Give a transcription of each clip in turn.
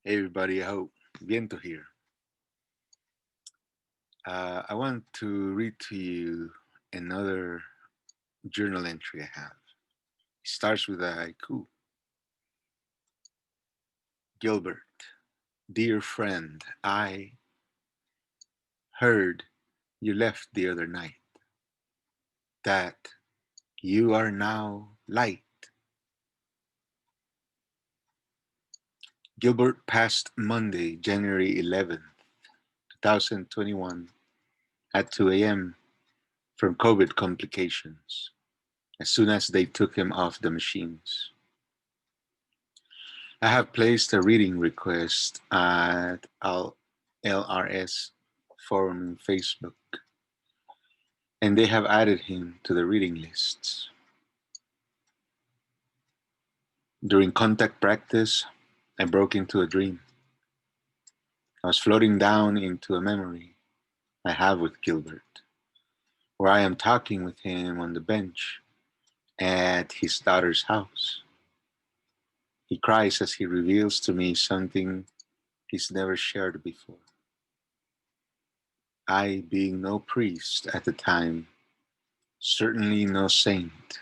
Hey everybody, I hope viento here. I want to read to you another journal entry I have. It starts with a haiku. Gilbert, dear friend, I heard you left the other night, that you are now light. Gilbert passed Monday, January 11th, 2021 at 2 a.m. from COVID complications as soon as they took him off the machines. I have placed a reading request at LRS forum in Facebook, and they have added him to the reading lists. During contact practice, I broke into a dream. I was floating down into a memory I have with Gilbert, where I am talking with him on the bench at his daughter's house. He cries as he reveals to me something he's never shared before. I, being no priest at the time, certainly no saint,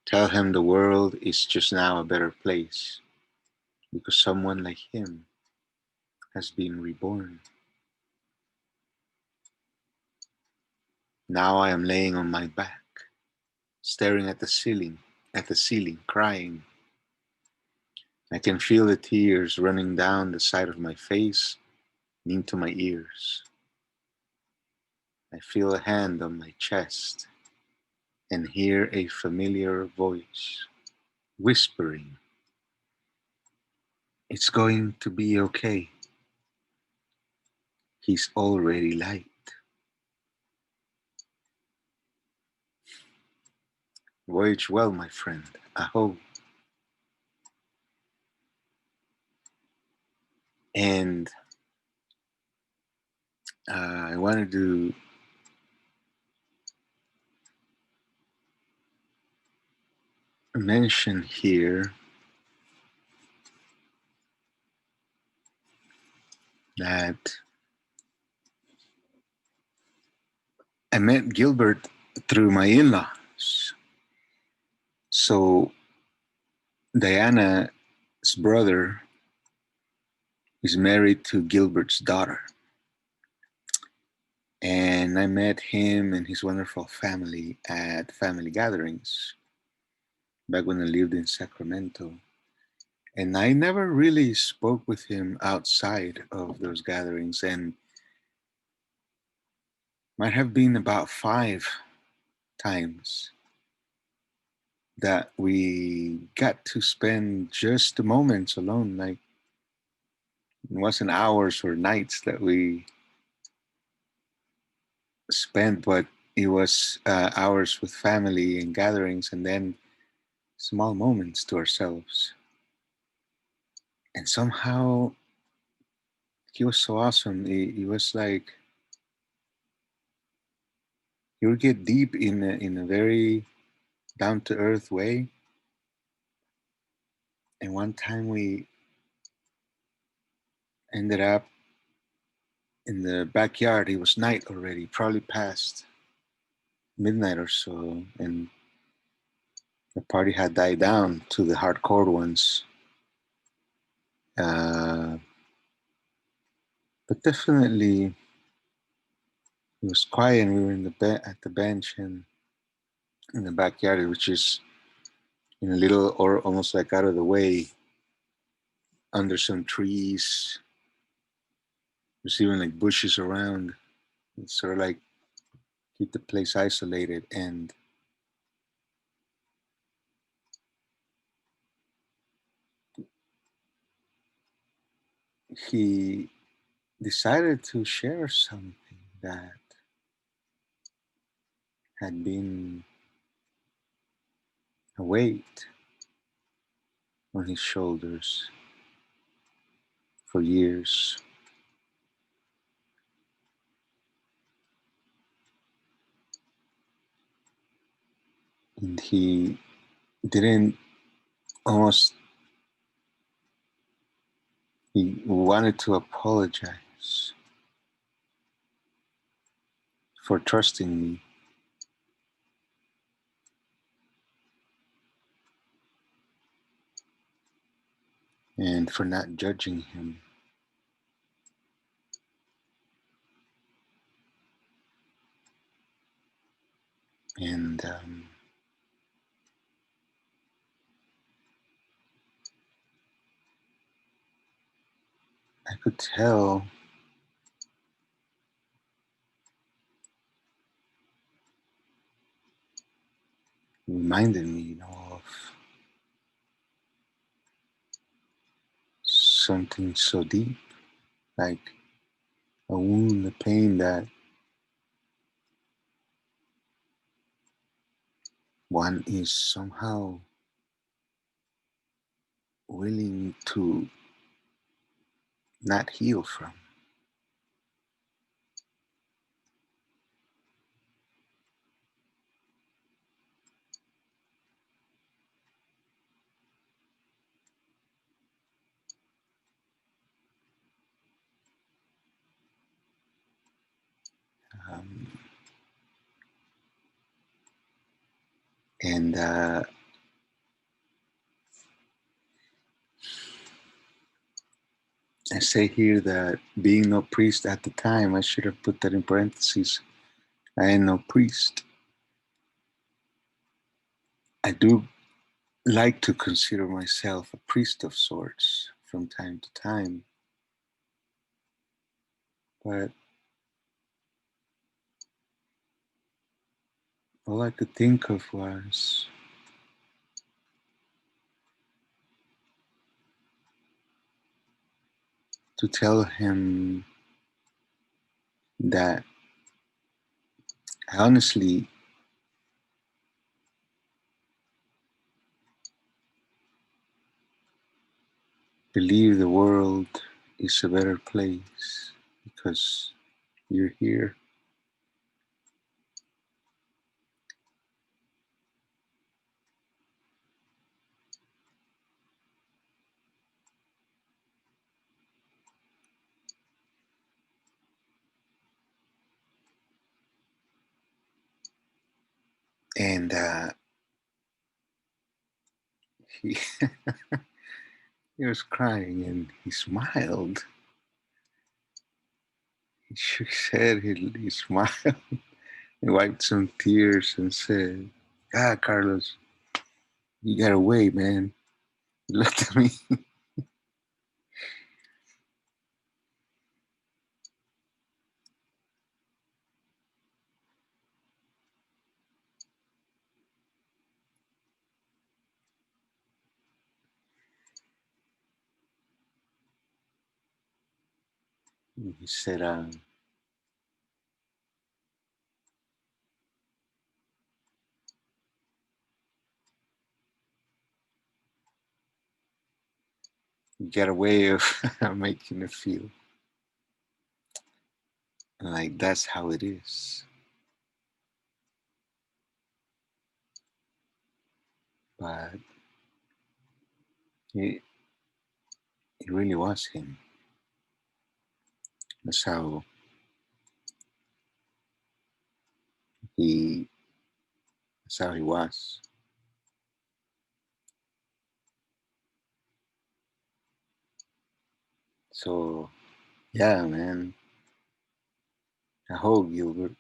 tell him the world is just now a better place because someone like him has been reborn. Now I am laying on my back, staring at the ceiling, crying. I can feel the tears running down the side of my face and into my ears. I feel a hand on my chest and hear a familiar voice whispering, "It's going to be okay. He's already light." Voyage well, my friend. Aho. And I wanted to mention here that I met Gilbert through my in laws. So Diana's brother is married to Gilbert's daughter. And I met him and his wonderful family at family gatherings back when I lived in Sacramento. And I never really spoke with him outside of those gatherings, and might have been about 5 times that we got to spend just the moments alone. Like it wasn't hours or nights that we spent, but it was hours with family and gatherings, and then small moments to ourselves. And somehow he was so awesome. He was like he would get deep in a very down to earth way. And one time we ended up in the backyard. It was night already, probably past midnight or so, and the party had died down to the hardcore ones. Uh, but definitely, it was quiet, and we were in the at the bench and in the backyard, which is in a little or almost like out of the way, under some trees. There's even like bushes around. It's sort of like keep the place isolated. And he decided to share something that had been a weight on his shoulders for years. And he didn't almost He wanted to apologize for trusting me and for not judging him. And I could tell, it reminded me, of something so deep, like a wound, a pain that one is somehow willing to not heal from. Um, and I say here that being no priest at the time, I should have put that in parentheses. I am no priest. I do like to consider myself a priest of sorts from time to time, but all I could think of was to tell him that I honestly believe the world is a better place because you're here. And he, he was crying and he smiled. He shook his head, he smiled, he wiped some tears and said, God, Carlos, you got away, man. He looked at me. He said, you got a way of making it feel like that's how it is. But it, it really was him. That's how he, that's how he was. So, yeah, man, I hope Gilbert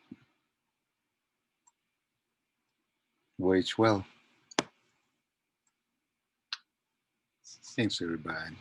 wage well. Thanks, everybody.